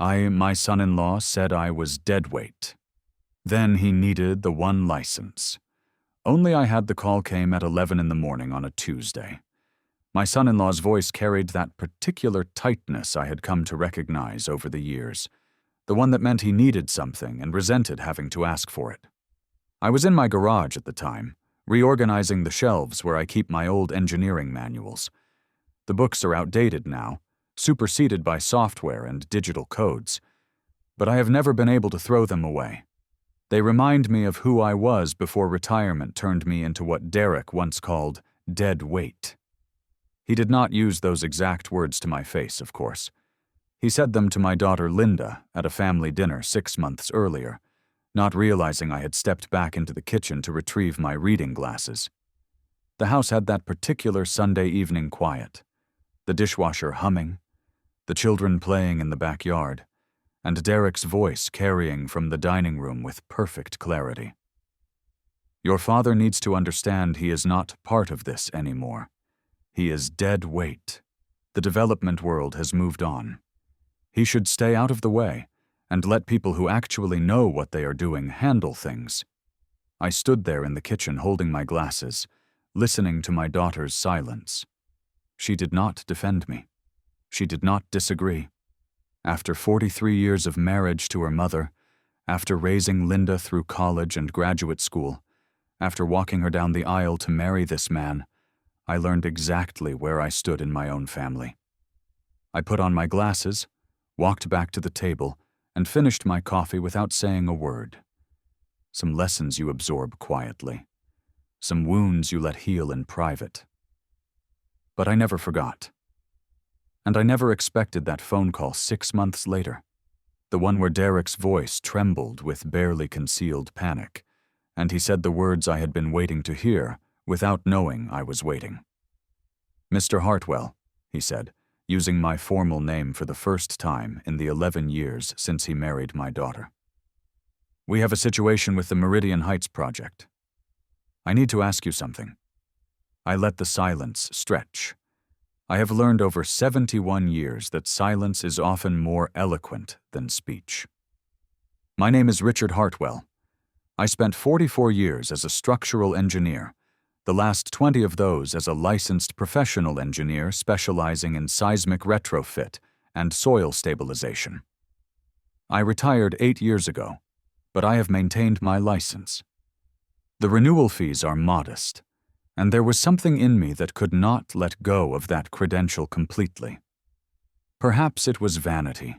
My son-in-law said I was dead weight. Then he needed the one license. Only I had the call came at 11 in the morning on a Tuesday. My son-in-law's voice carried that particular tightness I had come to recognize over the years, the one that meant he needed something and resented having to ask for it. I was in my garage at the time, reorganizing the shelves where I keep my old engineering manuals. The books are outdated now, superseded by software and digital codes, but I have never been able to throw them away. They remind me of who I was before retirement turned me into what Derek once called dead weight. He did not use those exact words to my face, of course. He said them to my daughter Linda at a family dinner 6 months earlier, not realizing I had stepped back into the kitchen to retrieve my reading glasses. The house had that particular Sunday evening quiet, the dishwasher humming, the children playing in the backyard, and Derek's voice carrying from the dining room with perfect clarity. Your father needs to understand he is not part of this anymore. He is dead weight. The development world has moved on. He should stay out of the way and let people who actually know what they are doing handle things. I stood there in the kitchen holding my glasses, listening to my daughter's silence. She did not defend me. She did not disagree. After 43 years of marriage to her mother, after raising Linda through college and graduate school, after walking her down the aisle to marry this man, I learned exactly where I stood in my own family. I put on my glasses, walked back to the table, and finished my coffee without saying a word. Some lessons you absorb quietly. Some wounds you let heal in private. But I never forgot. And I never expected that phone call 6 months later, the one where Derek's voice trembled with barely concealed panic, and he said the words I had been waiting to hear without knowing I was waiting. "Mr. Hartwell," he said, using my formal name for the first time in the 11 years since he married my daughter. "We have a situation with the Meridian Heights project. I need to ask you something." I let the silence stretch. I have learned over 71 years that silence is often more eloquent than speech. "My name is Richard Hartwell. I spent 44 years as a structural engineer, the last 20 of those as a licensed professional engineer specializing in seismic retrofit and soil stabilization. I retired 8 years ago, but I have maintained my license. The renewal fees are modest, and there was something in me that could not let go of that credential completely. Perhaps it was vanity.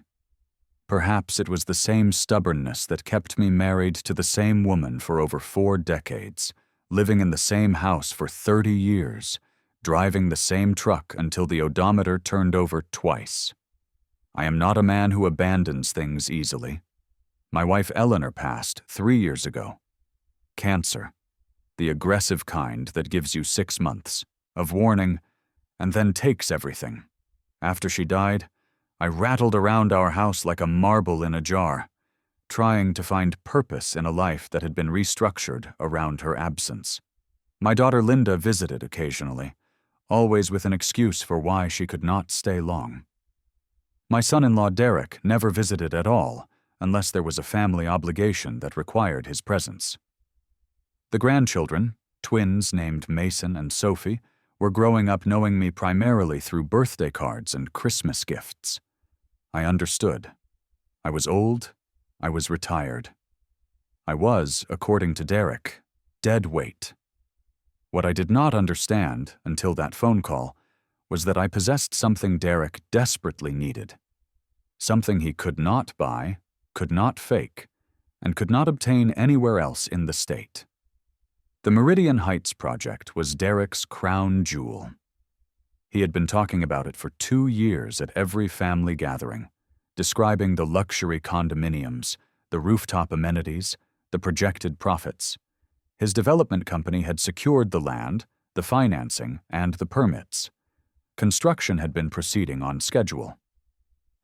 Perhaps it was the same stubbornness that kept me married to the same woman for over 4 decades, living in the same house for 30 years, driving the same truck until the odometer turned over twice. I am not a man who abandons things easily. My wife Eleanor passed 3 years ago. Cancer. The aggressive kind that gives you 6 months of warning and then takes everything. After she died, I rattled around our house like a marble in a jar, trying to find purpose in a life that had been restructured around her absence. My daughter Linda visited occasionally, always with an excuse for why she could not stay long. My son-in-law Derek never visited at all unless there was a family obligation that required his presence. The grandchildren, twins named Mason and Sophie, were growing up knowing me primarily through birthday cards and Christmas gifts. I understood. I was old. I was retired. I was, according to Derek, dead weight. What I did not understand until that phone call was that I possessed something Derek desperately needed. Something he could not buy, could not fake, and could not obtain anywhere else in the state. The Meridian Heights project was Derek's crown jewel. He had been talking about it for 2 years at every family gathering, describing the luxury condominiums, the rooftop amenities, the projected profits. His development company had secured the land, the financing, and the permits. Construction had been proceeding on schedule.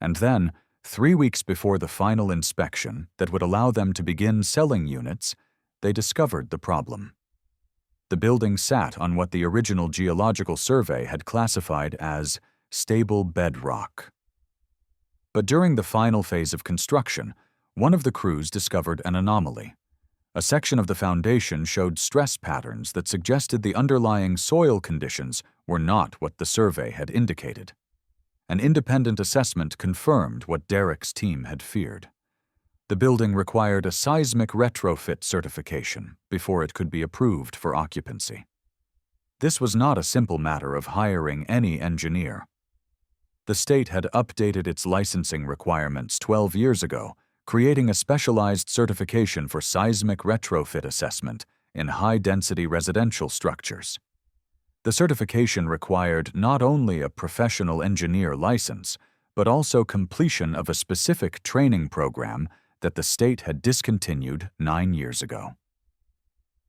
And then, 3 weeks before the final inspection that would allow them to begin selling units, they discovered the problem. The building sat on what the original geological survey had classified as stable bedrock. But during the final phase of construction, one of the crews discovered an anomaly. A section of the foundation showed stress patterns that suggested the underlying soil conditions were not what the survey had indicated. An independent assessment confirmed what Derek's team had feared. The building required a seismic retrofit certification before it could be approved for occupancy. This was not a simple matter of hiring any engineer. The state had updated its licensing requirements 12 years ago, creating a specialized certification for seismic retrofit assessment in high-density residential structures. The certification required not only a professional engineer license, but also completion of a specific training program that the state had discontinued 9 years ago.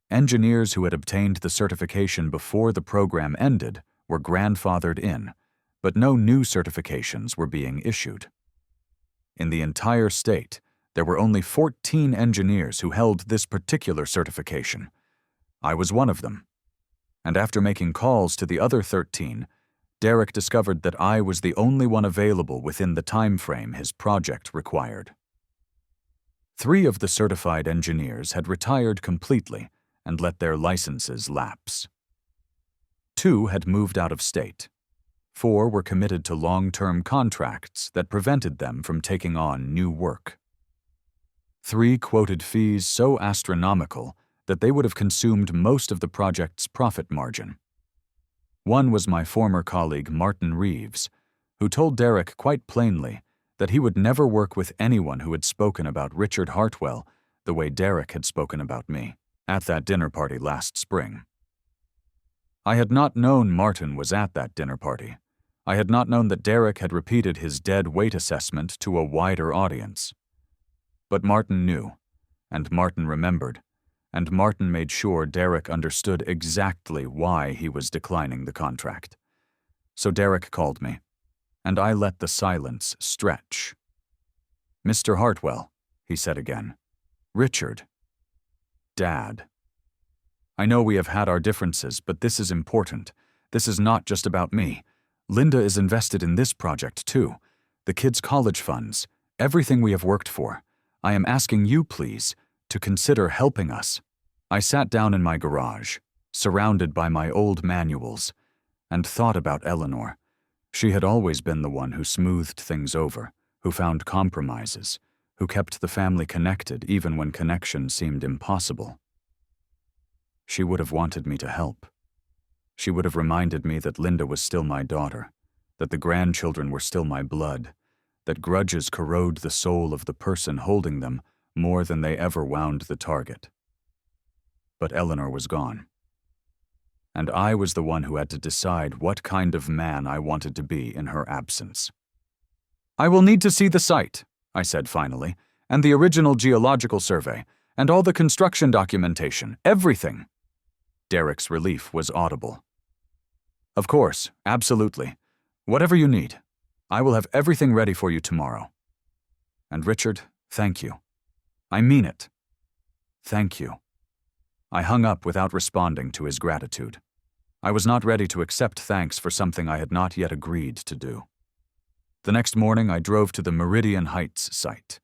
Engineers who had obtained the certification before the program ended were grandfathered in, but no new certifications were being issued. In the entire state, there were only 14 engineers who held this particular certification. I was one of them. And after making calls to the other 13, Derek discovered that I was the only one available within the time frame his project required. 3 of the certified engineers had retired completely and let their licenses lapse. 2 had moved out of state. 4 were committed to long-term contracts that prevented them from taking on new work. 3 quoted fees so astronomical that they would have consumed most of the project's profit margin. One was my former colleague Martin Reeves, who told Derek quite plainly that he would never work with anyone who had spoken about Richard Hartwell the way Derek had spoken about me at that dinner party last spring. I had not known Martin was at that dinner party. I had not known that Derek had repeated his dead weight assessment to a wider audience. But Martin knew, and Martin remembered, and Martin made sure Derek understood exactly why he was declining the contract. So Derek called me, and I let the silence stretch. "Mr. Hartwell," he said again. "Richard. Dad. I know we have had our differences, but this is important. This is not just about me. Linda is invested in this project too. The kids' college funds, everything we have worked for. I am asking you, please, to consider helping us." I sat down in my garage, surrounded by my old manuals, and thought about Eleanor. She had always been the one who smoothed things over, who found compromises, who kept the family connected even when connection seemed impossible. She would have wanted me to help. She would have reminded me that Linda was still my daughter, that the grandchildren were still my blood, that grudges corrode the soul of the person holding them more than they ever wound the target. But Eleanor was gone. And I was the one who had to decide what kind of man I wanted to be in her absence. "I will need to see the site," I said finally, "and the original geological survey, and all the construction documentation, everything." Derek's relief was audible. "Of course, absolutely. Whatever you need. I will have everything ready for you tomorrow. And Richard, thank you. I mean it. Thank you." I hung up without responding to his gratitude. I was not ready to accept thanks for something I had not yet agreed to do. The next morning, I drove to the Meridian Heights site.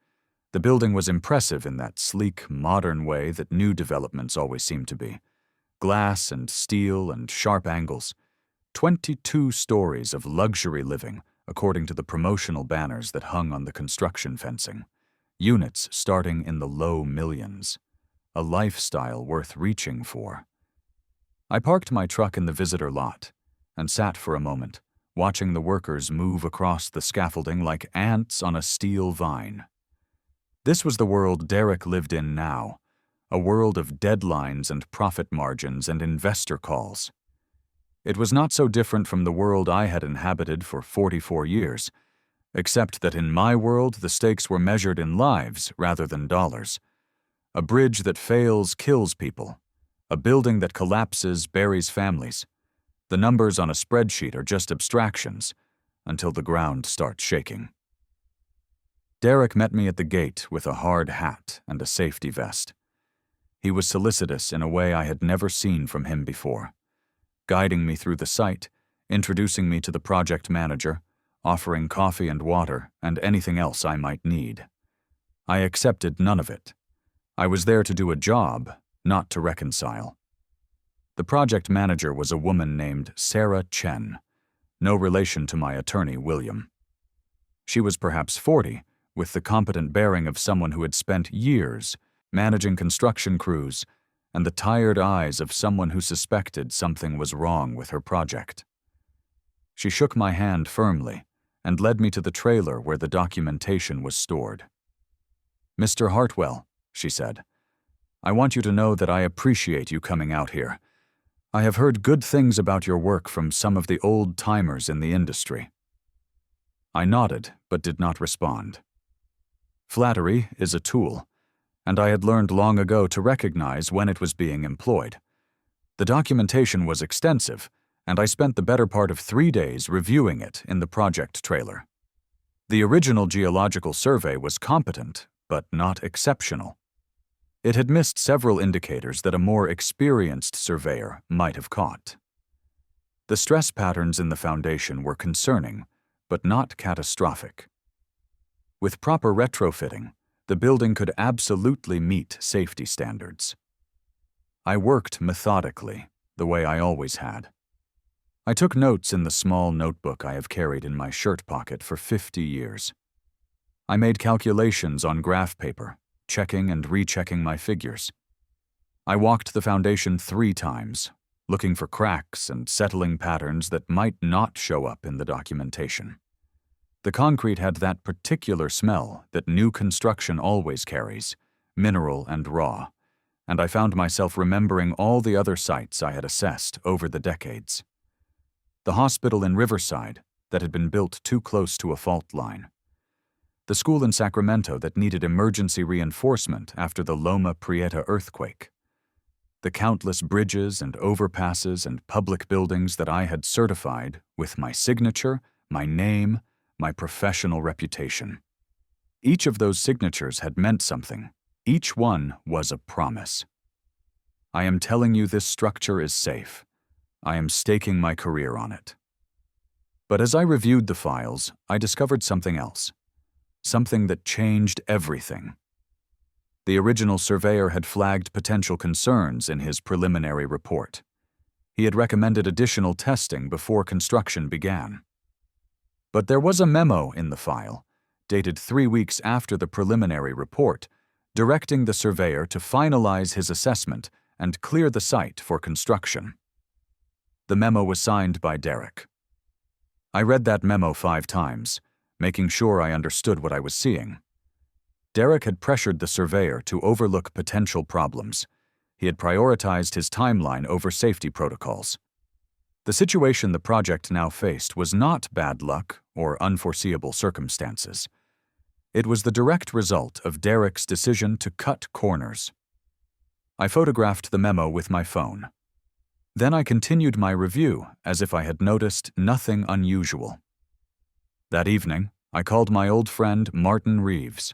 The building was impressive in that sleek, modern way that new developments always seem to be. Glass and steel and sharp angles. 22 stories of luxury living, according to the promotional banners that hung on the construction fencing. Units starting in the low millions. A lifestyle worth reaching for. I parked my truck in the visitor lot and sat for a moment, watching the workers move across the scaffolding like ants on a steel vine. This was the world Derek lived in now, a world of deadlines and profit margins and investor calls. It was not so different from the world I had inhabited for 44 years, except that in my world the stakes were measured in lives rather than dollars. A bridge that fails kills people. A building that collapses buries families. The numbers on a spreadsheet are just abstractions until the ground starts shaking. Derek met me at the gate with a hard hat and a safety vest. He was solicitous in a way I had never seen from him before, guiding me through the site, introducing me to the project manager, offering coffee and water and anything else I might need. I accepted none of it. I was there to do a job, not to reconcile. The project manager was a woman named Sarah Chen, no relation to my attorney, William. She was perhaps 40, with the competent bearing of someone who had spent years managing construction crews and the tired eyes of someone who suspected something was wrong with her project. She shook my hand firmly and led me to the trailer where the documentation was stored. "Mr. Hartwell," she said, "I want you to know that I appreciate you coming out here. I have heard good things about your work from some of the old-timers in the industry." I nodded, but did not respond. Flattery is a tool, and I had learned long ago to recognize when it was being employed. The documentation was extensive, and I spent the better part of 3 days reviewing it in the project trailer. The original geological survey was competent, but not exceptional. It had missed several indicators that a more experienced surveyor might have caught. The stress patterns in the foundation were concerning, but not catastrophic. With proper retrofitting, the building could absolutely meet safety standards. I worked methodically, the way I always had. I took notes in the small notebook I have carried in my shirt pocket for 50 years. I made calculations on graph paper, checking and rechecking my figures. I walked the foundation 3 times, looking for cracks and settling patterns that might not show up in the documentation. The concrete had that particular smell that new construction always carries, mineral and raw, and I found myself remembering all the other sites I had assessed over the decades. The hospital in Riverside that had been built too close to a fault line. The school in Sacramento that needed emergency reinforcement after the Loma Prieta earthquake. The countless bridges and overpasses and public buildings that I had certified with my signature, my name, my professional reputation. Each of those signatures had meant something. Each one was a promise. I am telling you this structure is safe. I am staking my career on it. But as I reviewed the files, I discovered something else. Something that changed everything. The original surveyor had flagged potential concerns in his preliminary report. He had recommended additional testing before construction began. But there was a memo in the file, dated 3 weeks after the preliminary report, directing the surveyor to finalize his assessment and clear the site for construction. The memo was signed by Derek. I read that memo 5 times, making sure I understood what I was seeing. Derek had pressured the surveyor to overlook potential problems. He had prioritized his timeline over safety protocols. The situation the project now faced was not bad luck or unforeseeable circumstances. It was the direct result of Derek's decision to cut corners. I photographed the memo with my phone. Then I continued my review as if I had noticed nothing unusual. That evening, I called my old friend Martin Reeves.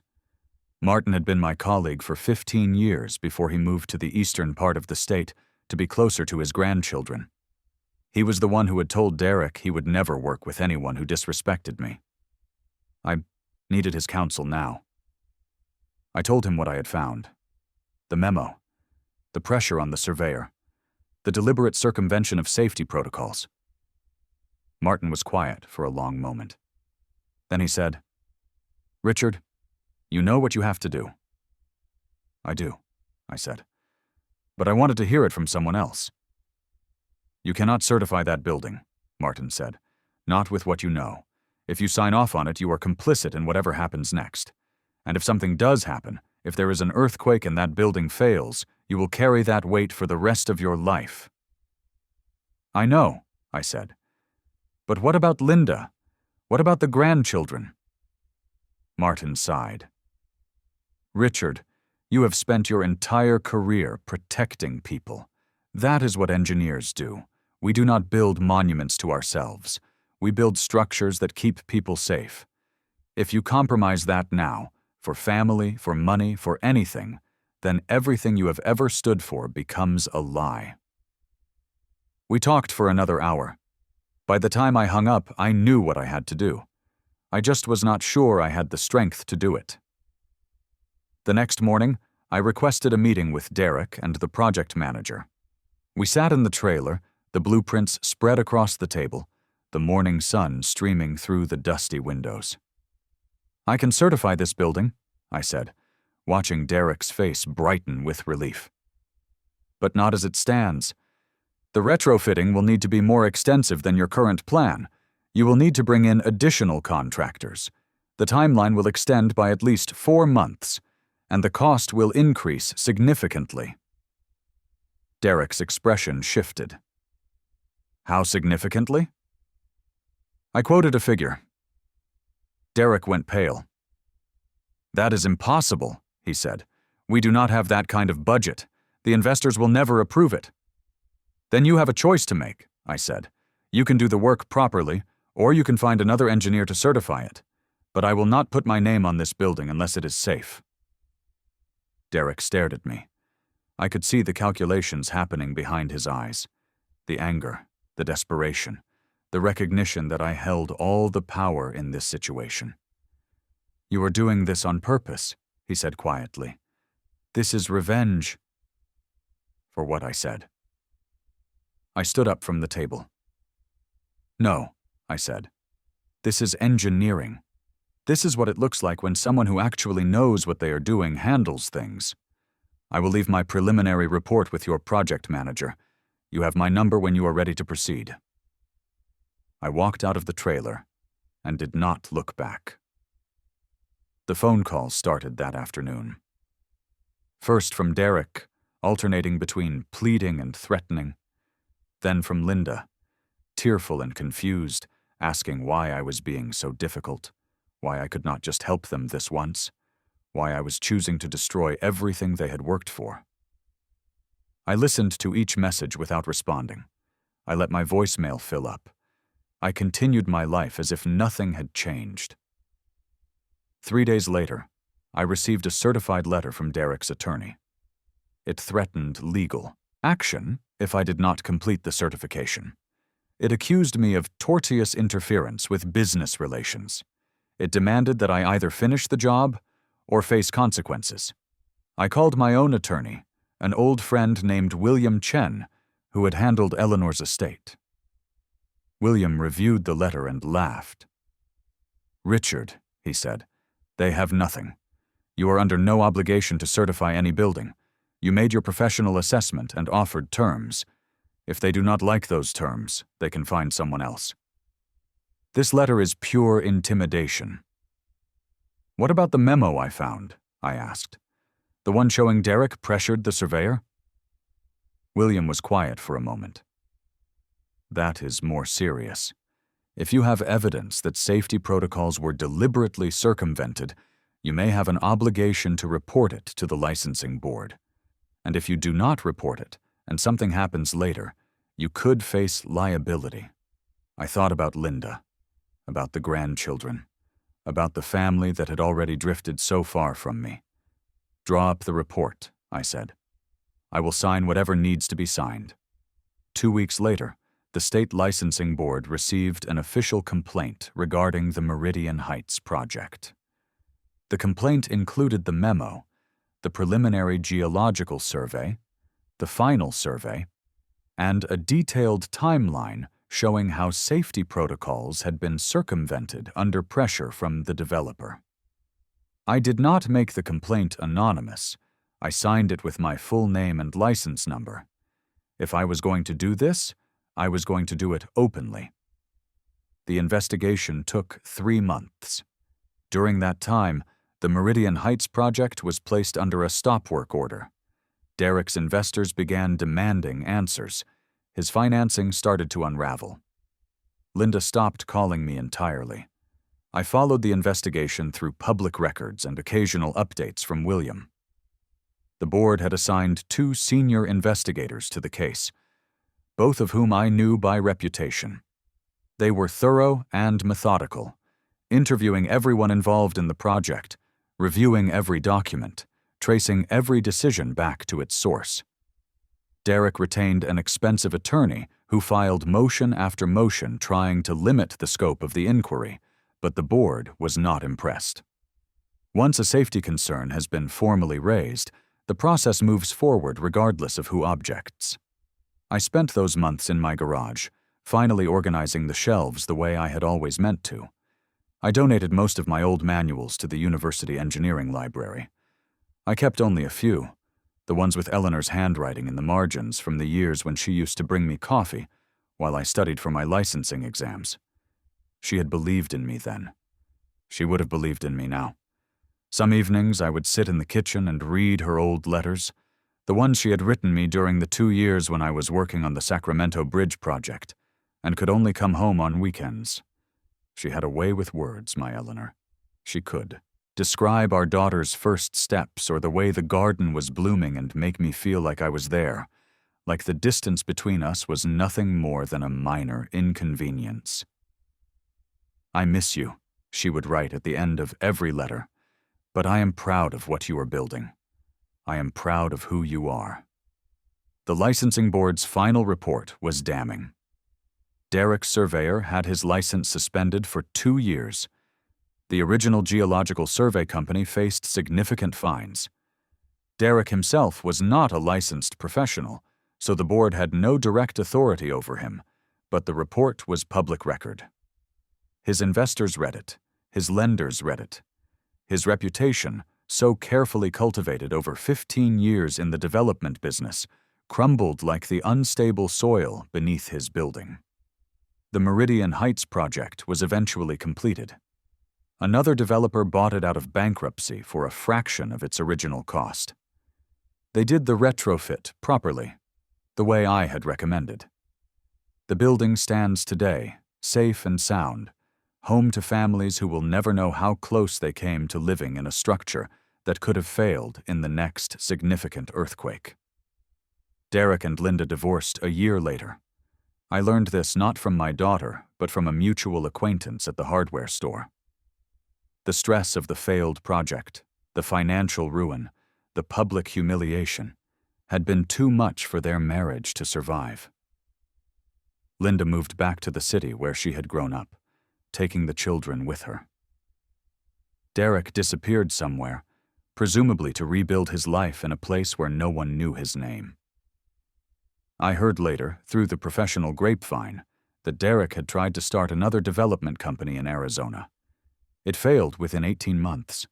Martin had been my colleague for 15 years before he moved to the eastern part of the state to be closer to his grandchildren. He was the one who had told Derek he would never work with anyone who disrespected me. I needed his counsel now. I told him what I had found. The memo, the pressure on the surveyor, the deliberate circumvention of safety protocols. Martin was quiet for a long moment. Then he said, "Richard, you know what you have to do." "I do," I said. "But I wanted to hear it from someone else." "You cannot certify that building," Martin said. "Not with what you know. If you sign off on it, you are complicit in whatever happens next. And if something does happen, if there is an earthquake and that building fails, you will carry that weight for the rest of your life." "I know," I said. "But what about Linda? What about the grandchildren?" Martin sighed. "Richard, you have spent your entire career protecting people. That is what engineers do. We do not build monuments to ourselves. We build structures that keep people safe. If you compromise that now, for family, for money, for anything, then everything you have ever stood for becomes a lie." We talked for another hour. By the time I hung up, I knew what I had to do. I just was not sure I had the strength to do it. The next morning, I requested a meeting with Derek and the project manager. We sat in the trailer, the blueprints spread across the table, the morning sun streaming through the dusty windows. "I can certify this building," I said, watching Derek's face brighten with relief. "But not as it stands. The retrofitting will need to be more extensive than your current plan. You will need to bring in additional contractors. The timeline will extend by at least 4 months, and the cost will increase significantly." Derek's expression shifted. "How significantly?" I quoted a figure. Derek went pale. "That is impossible," he said. "We do not have that kind of budget. The investors will never approve it." "Then you have a choice to make," I said. "You can do the work properly, or you can find another engineer to certify it. But I will not put my name on this building unless it is safe." Derek stared at me. I could see the calculations happening behind his eyes. The anger, the desperation, the recognition that I held all the power in this situation. "You are doing this on purpose," he said quietly. "This is revenge." For what I said. I stood up from the table. "No," I said. "This is engineering. This is what it looks like when someone who actually knows what they are doing handles things. I will leave my preliminary report with your project manager. You have my number when you are ready to proceed." I walked out of the trailer and did not look back. The phone calls started that afternoon. First from Derek, alternating between pleading and threatening. Then from Linda, tearful and confused, asking why I was being so difficult, why I could not just help them this once, why I was choosing to destroy everything they had worked for. I listened to each message without responding. I let my voicemail fill up. I continued my life as if nothing had changed. 3 days later, I received a certified letter from Derek's attorney. It threatened legal action if I did not complete the certification. It accused me of tortious interference with business relations. It demanded that I either finish the job or face consequences. I called my own attorney, an old friend named William Chen, who had handled Eleanor's estate. William reviewed the letter and laughed. "Richard," he said, "they have nothing. You are under no obligation to certify any building. You made your professional assessment and offered terms. If they do not like those terms, they can find someone else." This letter is pure intimidation. "What about the memo I found?" I asked. "The one showing Derek pressured the surveyor?" William was quiet for a moment. "That is more serious. If you have evidence that safety protocols were deliberately circumvented, you may have an obligation to report it to the licensing board. And if you do not report it, and something happens later, you could face liability." I thought about Linda, about the grandchildren, about the family that had already drifted so far from me. "Draw up the report," I said. "I will sign whatever needs to be signed." 2 weeks later, the state licensing board received an official complaint regarding the Meridian Heights project. The complaint included the memo, the preliminary geological survey, the final survey, and a detailed timeline showing how safety protocols had been circumvented under pressure from the developer. I did not make the complaint anonymous. I signed it with my full name and license number. If I was going to do this, I was going to do it openly. The investigation took 3 months. During that time, the Meridian Heights project was placed under a stop-work order. Derek's investors began demanding answers. His financing started to unravel. Linda stopped calling me entirely. I followed the investigation through public records and occasional updates from William. The board had assigned 2 senior investigators to the case, both of whom I knew by reputation. They were thorough and methodical, interviewing everyone involved in the project, reviewing every document, tracing every decision back to its source. Derek retained an expensive attorney who filed motion after motion trying to limit the scope of the inquiry, But the board was not impressed. Once a safety concern has been formally raised, the process moves forward regardless of who objects. I spent those months in my garage, finally organizing the shelves the way I had always meant to. I donated most of my old manuals to the university engineering library. I kept only a few, the ones with Eleanor's handwriting in the margins from the years when she used to bring me coffee while I studied for my licensing exams. She had believed in me then. She would have believed in me now. Some evenings I would sit in the kitchen and read her old letters, the ones she had written me during the 2 years when I was working on the Sacramento Bridge project and could only come home on weekends. She had a way with words, my Eleanor. She could describe our daughter's first steps or the way the garden was blooming and make me feel like I was there, like the distance between us was nothing more than a minor inconvenience. "I miss you," she would write at the end of every letter, "but I am proud of what you are building. I am proud of who you are." The licensing board's final report was damning. Derek's surveyor had his license suspended for 2 years. The original geological survey company faced significant fines. Derek himself was not a licensed professional, so the board had no direct authority over him, but the report was public record. His investors read it. His lenders read it. His reputation, so carefully cultivated over 15 years in the development business, crumbled like the unstable soil beneath his building. The Meridian Heights project was eventually completed. Another developer bought it out of bankruptcy for a fraction of its original cost. They did the retrofit properly, the way I had recommended. The building stands today, safe and sound, home to families who will never know how close they came to living in a structure that could have failed in the next significant earthquake. Derek and Linda divorced a year later. I learned this not from my daughter, but from a mutual acquaintance at the hardware store. The stress of the failed project, the financial ruin, the public humiliation, had been too much for their marriage to survive. Linda moved back to the city where she had grown up, taking the children with her. Derek disappeared somewhere, presumably to rebuild his life in a place where no one knew his name. I heard later, through the professional grapevine, that Derek had tried to start another development company in Arizona. It failed within 18 months.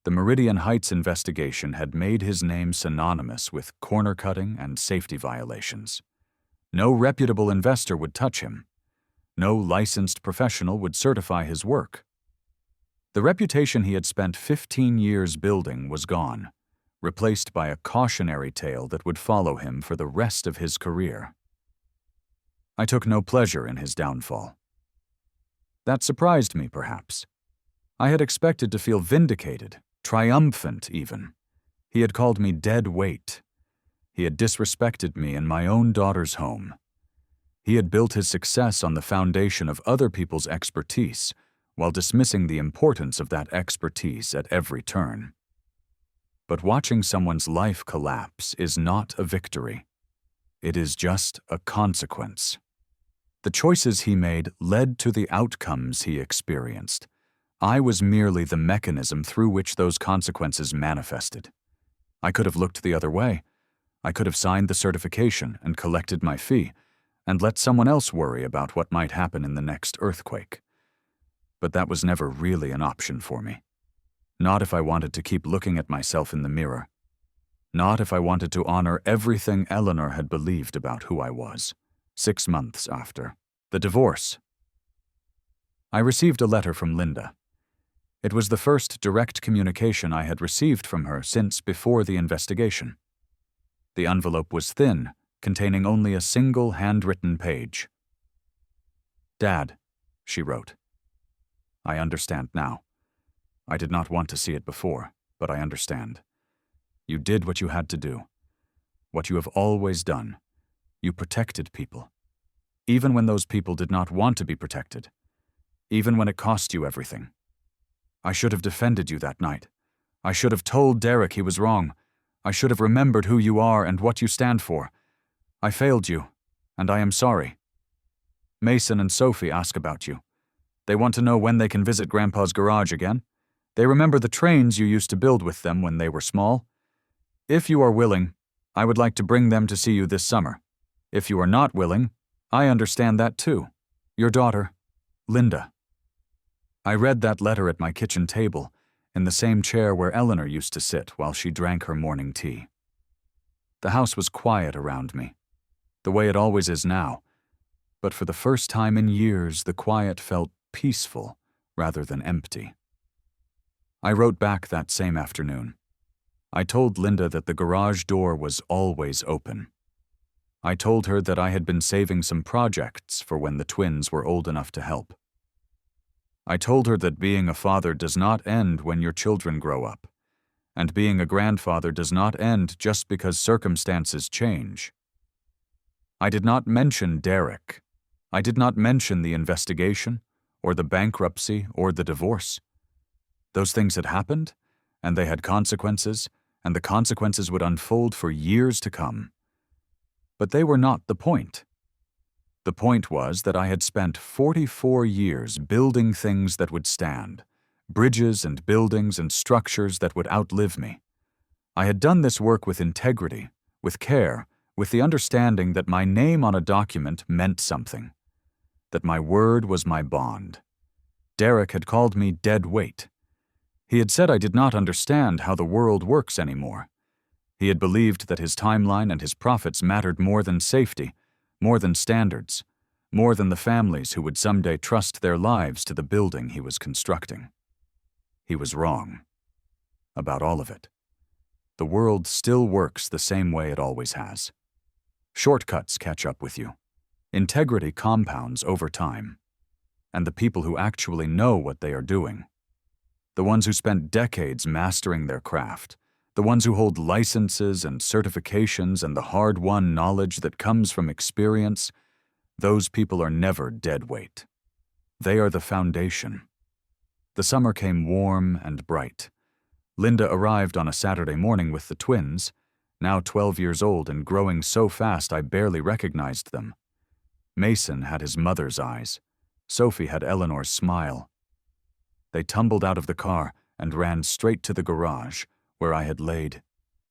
The Meridian Heights investigation had made his name synonymous with corner-cutting and safety violations. No reputable investor would touch him. No licensed professional would certify his work. The reputation he had spent 15 years building was gone, replaced by a cautionary tale that would follow him for the rest of his career. I took no pleasure in his downfall. That surprised me, perhaps. I had expected to feel vindicated, triumphant even. He had called me dead weight. He had disrespected me in my own daughter's home. He had built his success on the foundation of other people's expertise, while dismissing the importance of that expertise at every turn. But watching someone's life collapse is not a victory. It is just a consequence. The choices he made led to the outcomes he experienced. I was merely the mechanism through which those consequences manifested. I could have looked the other way. I could have signed the certification and collected my fee, and let someone else worry about what might happen in the next earthquake. But that was never really an option for me. Not if I wanted to keep looking at myself in the mirror. Not if I wanted to honor everything Eleanor had believed about who I was, 6 months after the divorce. I received a letter from Linda. It was the first direct communication I had received from her since before the investigation. The envelope was thin, containing only a single handwritten page. "Dad," she wrote. "I understand now. I did not want to see it before, but I understand. You did what you had to do. What you have always done. You protected people. Even when those people did not want to be protected. Even when it cost you everything. I should have defended you that night. I should have told Derek he was wrong. I should have remembered who you are and what you stand for. I failed you, and I am sorry. Mason and Sophie ask about you. They want to know when they can visit Grandpa's garage again. They remember the trains you used to build with them when they were small. If you are willing, I would like to bring them to see you this summer. If you are not willing, I understand that too. Your daughter, Linda. I read that letter at my kitchen table, in the same chair where Eleanor used to sit while she drank her morning tea. The house was quiet around me, the way it always is now, but for the first time in years the quiet felt peaceful rather than empty. I wrote back that same afternoon. I told Linda that the garage door was always open. I told her that I had been saving some projects for when the twins were old enough to help. I told her that being a father does not end when your children grow up, and being a grandfather does not end just because circumstances change. I did not mention Derek. I did not mention the investigation, or the bankruptcy, or the divorce. Those things had happened, and they had consequences, and the consequences would unfold for years to come. But they were not the point. The point was that I had spent 44 years building things that would stand, bridges and buildings and structures that would outlive me. I had done this work with integrity, with care, with the understanding that my name on a document meant something, that my word was my bond. Derek had called me dead weight. He had said I did not understand how the world works anymore. He had believed that his timeline and his profits mattered more than safety, more than standards, more than the families who would someday trust their lives to the building he was constructing. He was wrong. About all of it. The world still works the same way it always has. Shortcuts catch up with you. Integrity compounds over time. And the people who actually know what they are doing, the ones who spent decades mastering their craft, the ones who hold licenses and certifications and the hard-won knowledge that comes from experience, those people are never dead weight. They are the foundation. The summer came warm and bright. Linda arrived on a Saturday morning with the twins, now 12 years old and growing so fast I barely recognized them. Mason had his mother's eyes. Sophie had Eleanor's smile. They tumbled out of the car and ran straight to the garage, where I had laid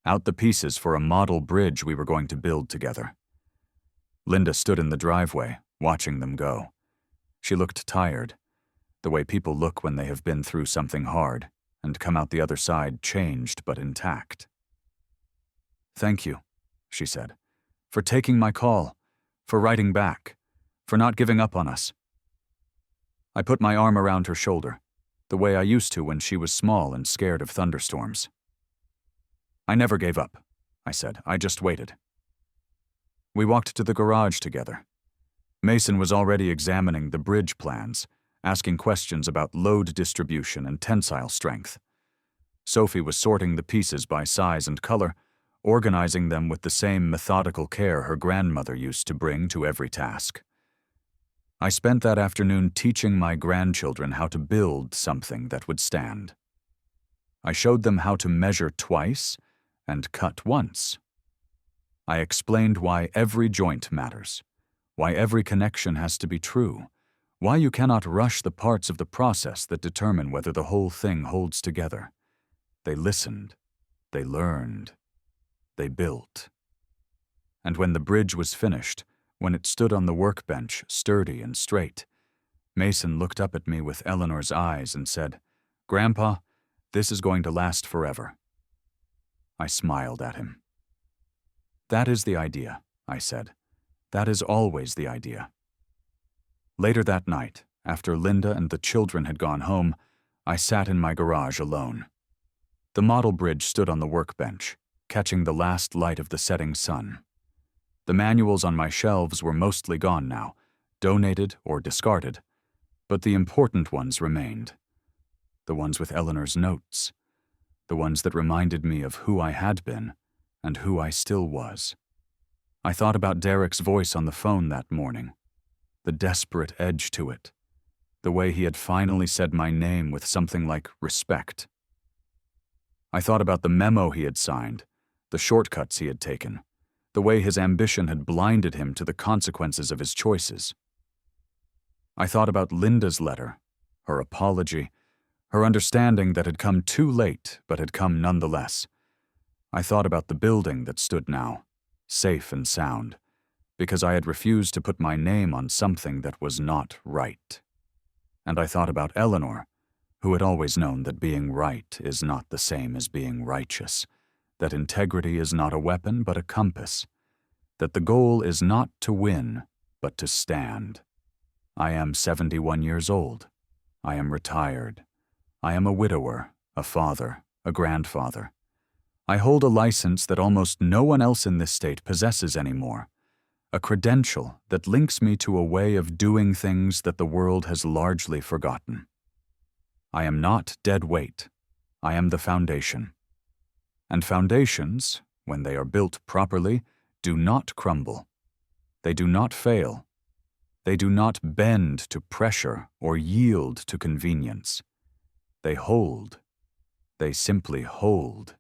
out the pieces for a model bridge we were going to build together. Linda stood in the driveway, watching them go. She looked tired, the way people look when they have been through something hard and come out the other side changed but intact. "Thank you," she said, "for taking my call, for writing back, for not giving up on us." I put my arm around her shoulder, the way I used to when she was small and scared of thunderstorms. "I never gave up," I said. "I just waited." We walked to the garage together. Mason was already examining the bridge plans, asking questions about load distribution and tensile strength. Sophie was sorting the pieces by size and color, organizing them with the same methodical care her grandmother used to bring to every task. I spent that afternoon teaching my grandchildren how to build something that would stand. I showed them how to measure twice and cut once. I explained why every joint matters, why every connection has to be true, why you cannot rush the parts of the process that determine whether the whole thing holds together. They listened, they learned, they built. And when the bridge was finished, when it stood on the workbench, sturdy and straight, Mason looked up at me with Eleanor's eyes and said, "Grandpa, this is going to last forever." I smiled at him. "That is the idea," I said. "That is always the idea." Later that night, after Linda and the children had gone home, I sat in my garage alone. The model bridge stood on the workbench, catching the last light of the setting sun. The manuals on my shelves were mostly gone now, donated or discarded, but the important ones remained. The ones with Eleanor's notes, the ones that reminded me of who I had been and who I still was. I thought about Derek's voice on the phone that morning, the desperate edge to it, the way he had finally said my name with something like respect. I thought about the memo he had signed, the shortcuts he had taken, the way his ambition had blinded him to the consequences of his choices. I thought about Linda's letter her apology, her understanding that had come too late but had come nonetheless. I thought about the building that stood now, safe and sound, because I had refused to put my name on something that was not right. And I thought about Eleanor, who had always known that being right is not the same as being righteous, that integrity is not a weapon but a compass, that the goal is not to win but to stand. I am 71 years old. I am retired. I am a widower, a father, a grandfather. I hold a license that almost no one else in this state possesses anymore, a credential that links me to a way of doing things that the world has largely forgotten. I am not dead weight. I am the foundation. And foundations, when they are built properly, do not crumble. They do not fail. They do not bend to pressure or yield to convenience. They hold. They simply hold.